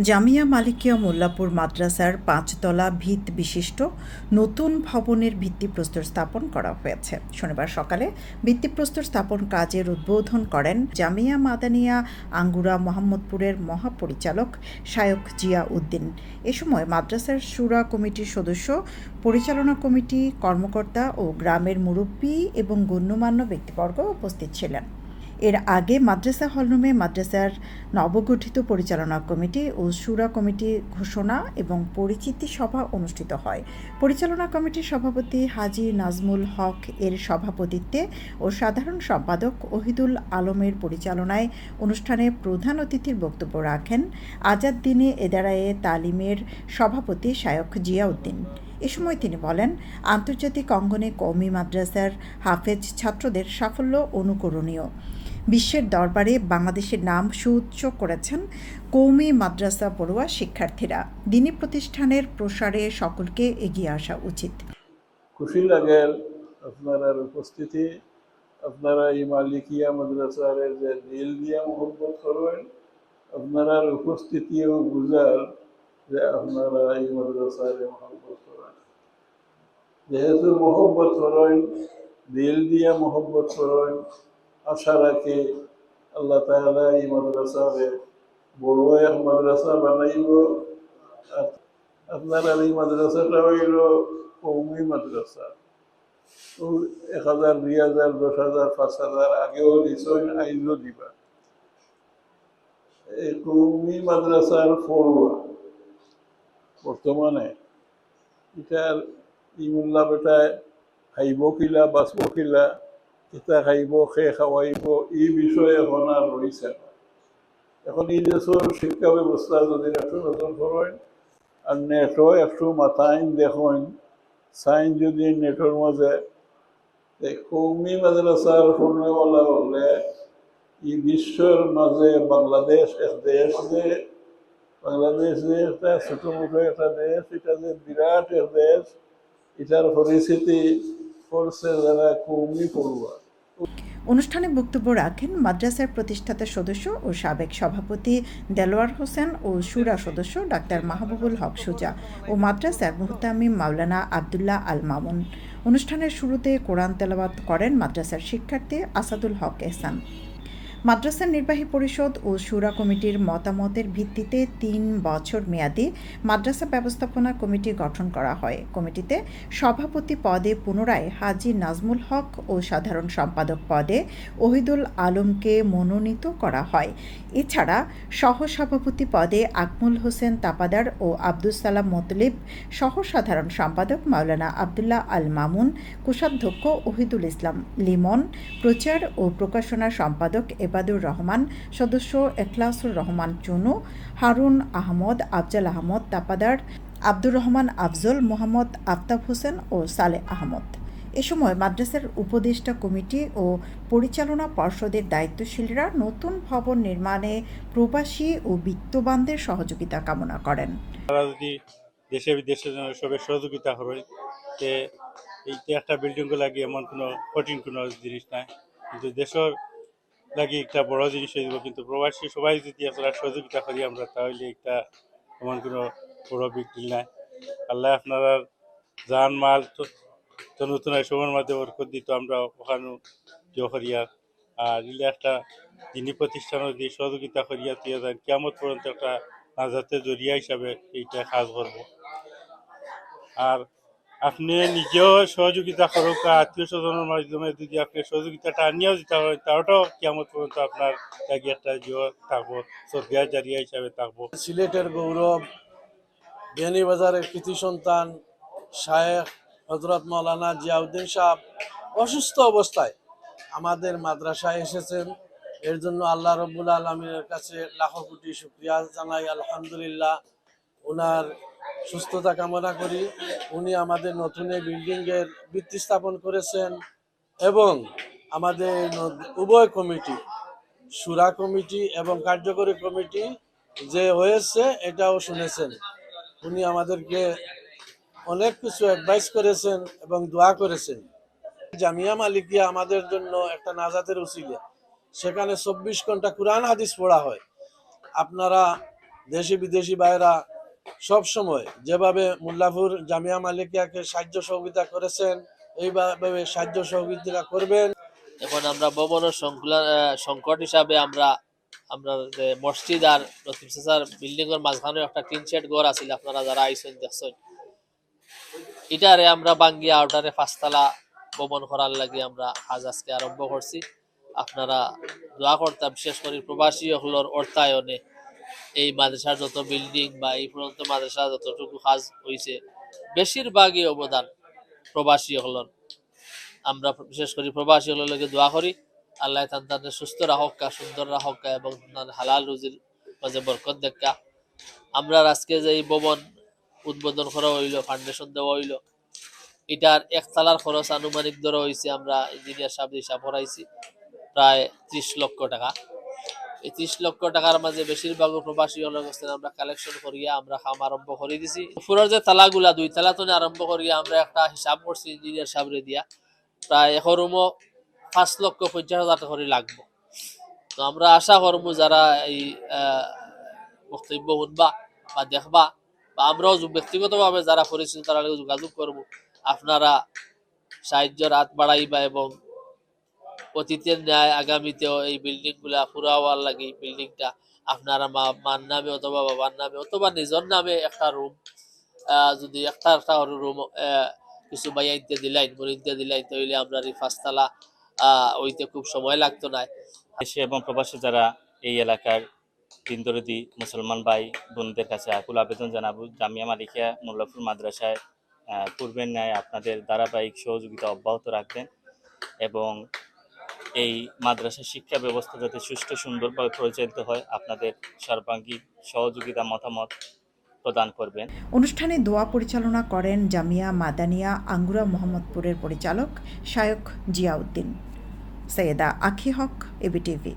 জামিয়া মালিকিয়া মোল্লাপুর মাদ্রাসার ৫ তলা ভিত বিশিষ্ট নতুন ভবনের ভিত্তিপ্রস্তর স্থাপন করা হয়েছে। শনিবার সকালে ভিত্তিপ্রস্তর স্থাপন কাজের উদ্বোধন করেন জামিয়া মাদানিয়া আঙ্গুরা মোহাম্মদপুরের মহাপরিচালক শায়খ জিয়া উদ্দিন। এ সময় মাদ্রাসার শুরা কমিটির সদস্য, পরিচালনা কমিটি, কর্মকর্তা ও গ্রামের মুরব্বি এবং গণ্যমান্য ব্যক্তিবর্গ উপস্থিত ছিলেন। এর আগে মাদ্রাসা হলরুমে মাদ্রাসার নবগঠিত পরিচালনা কমিটি ও শুরা কমিটি ঘোষণা এবং পরিচিতি সভা অনুষ্ঠিত হয়। পরিচালনা কমিটির সভাপতি হাজী নাজমুল হক এর সভাপতিত্বে ও সাধারণ সম্পাদক ওহিদুল আলমের পরিচালনায় অনুষ্ঠানে প্রধান অতিথির বক্তব্য রাখেন আজাদ দ্বীনে এদারায়ে তালিমের সভাপতি শায়খ জিয়া উদ্দিন। এ সময় তিনি বলেন, আন্তর্জাতিক অঙ্গনে কওমি মাদ্রাসার হাফেজ ছাত্রদের সাফল্য অনুকরণীয়। বিশ্বের দরবারে বাংলাদেশের নাম সুউচ্চ করেছেন কওমি মাদ্রাসা পড়ুয়া শিক্ষার্থীরা। দ্বীনী প্রতিষ্ঠানের প্রসারে সকলকে এগিয়ে আসা উচিত। খুশি লাগের আপনারা উপস্থিতি, আপনারা এই মালিকিয়া মাদ্রাসার যে দিল দিয়া মোহব্বত করেন, আপনারা উপস্থিতিও বুঝার যে আপনারা এই মাদ্রাসার মোহব্বত করেন। যেহেতু মোহব্বত করেন, দিল দিয়া মোহব্বত করেন, আশা রাখি আল্লাহ তাআলা এই মাদ্রাসারে বড় এক মাদ্রাসা বানাইব। আপনার এই মাদ্রাসাটা হইল কওমি মাদ্রাসা। ১,০০০, ২,০০০, ১০,০০০, ৫,০০০ আগেও দিছেন, আইজও দিবা। এই কওমি মাদ্রাসার পড়ুয়া বর্তমানে এটার ইমুল্লা বেটায় খাইব কিলা, বাঁচব কিলা, এটা খাইব, খাওয়াইব, এই বিষয়ে এখন আর রয়েছে না। এখন এই দেশের শিক্ষা ব্যবস্থা যদি একটু নতুন করেন আর নেটও একটু মাথায় দেখেন, সাইন যদি নেটের মাঝে কওমি মাদ্রাসার পড়নেওয়ালা হলে এই বিশ্বের মাঝে বাংলাদেশ এক দেশ, যে বাংলাদেশ যে একটা ছোট মোটো একটা দেশ, এটা যে বিরাট এক দেশ, এটার পরিস্থিতি করছে যারা কওমি পড়ুয়া। অনুষ্ঠানে বক্তব্য রাখেন মাদ্রাসার প্রতিষ্ঠাতা সদস্য ও সাবেক সভাপতি দেলোয়ার হোসেন ও শুরা সদস্য ডাক্তার মাহবুবুল হক সুজা ও মাদ্রাসার মুহতামিম মাওলানা আবদুল্লাহ আল মামুন। অনুষ্ঠানের শুরুতে কোরআন তেলাওয়াত করেন মাদ্রাসার শিক্ষার্থী আসাদুল হক এহসান। মাদ্রাসার নির্বাহী পরিষদ ও শুরা কমিটির মতামতের ভিত্তিতে ৩ বছর মেয়াদী মাদ্রাসা ব্যবস্থাপনা কমিটি গঠন করা হয়। কমিটিতে সভাপতি পদে পুনরায় হাজী নাজমুল হক ও সাধারণ সম্পাদক পদে ওহিদুল আলমকে মনোনীত করা হয়। এছাড়া সহসভাপতি পদে আকমুল হোসেন তাপাদার ও আব্দুস সালাম মতলিব, সহ সাধারণ সম্পাদক মাওলানা আবদুল্লাহ আল মামুন, কোষাধ্যক্ষ ওহিদুল ইসলাম লিমন, প্রচার ও প্রকাশনা সম্পাদক এবাদুর রহমান, সদস্য এখলাসুর রহমান চুনু, হারুন আহমদ, আফজাল আহমদ তাপাদার, আব্দুর রহমান আফজল, মোহাম্মদ আফতাব হোসেন ও সালেহ আহমদ। এ সময় মাদ্রাসার উপদেষ্টা কমিটি ও পরিচালনা পর্ষদের দায়িত্বশীলরা নতুন ভবন নির্মাণে প্রবাসী ও বিত্তবানদের সহযোগিতা কামনা করেন। দেশে বিদেশে সবের সহযোগিতা হবে, এইটা একটা বিল্ডিং লাগি এমন কোনো কঠিন কোনো জিনিস নাই, কিন্তু দেশের লাগি একটা বড় জিনিস হয়ে যাব। কিন্তু প্রবাসী সবাই যদি আপনারা সহযোগিতা করি আমরা, তাহলে একটা এমন কোনো বড় বিল্ডিং নাই। আল্লাহ আপনারা জান মাল তো নতুন সময়ের মাধ্যমে বরকত দিত, আমরা ওখানে জো করিয়া আর ইলে একটা দিনী প্রতিষ্ঠানের দিয়ে সহযোগিতা করিয়া তুই যান কিয়ামত পর্যন্ত একটা নাজাতের জরিয়া হিসাবে এইটা কাজ করব। আর আপনি নিজেও সহযোগিতা করুক, আত্মীয় স্বজনের মাধ্যমে যদি আপনি সহযোগিতাটা আনিয়েও দিতে হয়, তাওটাও কিয়ামত পর্যন্ত আপনার জায়গা একটা জিও থাকবো, সরকার জারিয়া হিসাবে থাকবো। সিলেটের গৌরব, বিয়ানীবাজারের কৃতি সন্তান শায়েখ হযরত মাওলানা জিয়াউদ্দিন সাহেব অসুস্থ অবস্থায় আমাদের মাদ্রাসায় এসেছেন। এর জন্য আল্লাহ রব্বুল আলমিনের কাছে লাখো কোটি শুকরিয়া জানাই, আলহামদুলিল্লাহ। ওনার সুস্থতা কামনা করি। উনি আমাদের নতুন এই বিল্ডিংয়ের ভিত্তি স্থাপন করেছেন এবং আমাদের উভয় কমিটি, শুরা কমিটি এবং কার্যকরী কমিটি যে হয়েছে এটাও শুনেছেন। উনি আমাদেরকে অনেক কিছু অ্যাডভাইস করেছেন এবং দোয়া করেছেন। জামিয়া মালিকিয়া আমাদের জন্য একটা নাজাতের উসিলা। সেখানে ২৪ ঘন্টা কুরআন হাদিস পড়া হয়। আপনারা দেশি বিদেশি ভাইরা সব সময় যেভাবে মোল্লাপুর জামিয়া মালিকিয়াকে সাহায্য সহযোগিতা করেছেন এইভাবে সাহায্য সহযোগিতা করবেন। এখন আমরা ভবনের সংকট হিসাবে আমরা আমরা যে মসজিদ আর লতিফ চাচার বিল্ডিং এর মাঝখানে একটা টিন শেড ঘর আছিল, আপনারা যারা আইসেন দেখছেন, এটারে আমরা বাঙ্গিয়া ওটারে পাঁচতলা ভবন করার লাগি আমরা আজ আজকে আরম্ভ করছি। আপনারা দোয়া করতাম, বিশেষ করে প্রবাসী হলোর অর্থায়নে এই মাদ্রাসার যত বিল্ডিং বা এই পর্যন্ত মাদ্রাসা যতটুকু কাজ হয়েছে বেশিরভাগই অবদান প্রবাসী হলর। আমরা বিশেষ করে প্রবাসী হলের লগে দোয়া করি, আল্লাহ তাদের সুস্থ রাখক্কা, সুন্দর রাখক্কা এবং হালাল রুজির মাঝে বরকত দেখা। আমরা আজকে যে এই ভবন উদ্বোধন করা হইল, ফাউন্ডেশন দেওয়া হইল, এটার একতলার খরচ আনুমানিক ধরা হয়েছে, আমরা ইঞ্জিনিয়ার সাহেব হিসাব করাইছি প্রায় 30 লক্ষ টাকা। এই 30 লক্ষ টাকার মাঝে বেশিরভাগ প্রবাসী অবস্থান আমরা কালেকশন করিয়া আমরা কাম আরম্ভ করে দিছি। পুরোর যে তালাগুলা 2 তালা তো আরম্ভ করিয়া আমরা একটা হিসাব করছি ইঞ্জিনিয়ার সাহেবরে দিয়া, প্রায় এখন রুমও 5,50,000 টাকা করে লাগবো। তো আমরা আশা করবো যারা এই বক্তব্য শুনবা বা দেখবা বা আমরাও ব্যক্তিগতভাবে যারা পরিচিত তারা যোগাযোগ করবো, আপনারা সাহায্যের হাত বাড়াইবা এবং অতীতের ন্যায় আগামীতেও এই বিল্ডিং গুলা পুরা হওয়ার লাগে বিল্ডিংটা আপনারা মার নামে অথবা বাবার নামে অথবা নিজের নামে একটা রুম, যদি একটা রুম কিছু বাইতে দিলাই মরিতে দিলাই তাহলে আমরা এই 5 তালা ওইতে খুব সময় লাগতো না। দেশে এবং প্রবাসী যারা এই এলাকার দিনদরদি মুসলমান ভাই বোনদের কাছে আকুল আবেদন জানাবো, জামিয়া মালিকিয়া মোল্লাপুর মাদ্রাসায় পূর্বের ন্যায় আপনাদের ধারাবাহিক সহযোগিতা অব্যাহত রাখবেন এবং এই মাদ্রাসা শিক্ষা ব্যবস্থা যাতে সুষ্ঠু সুন্দরভাবে পরিচালিত হয় আপনাদের সর্বাঙ্গীন সহযোগিতা মতামত প্রদান করবেন। অনুষ্ঠানে দোয়া পরিচালনা করেন জামিয়া মাদানিয়া আঙ্গুরা মোহাম্মদপুরের পরিচালক শায়খ জিয়াউদ্দিন। সৈয়দা আখি হক, এবিটিভি।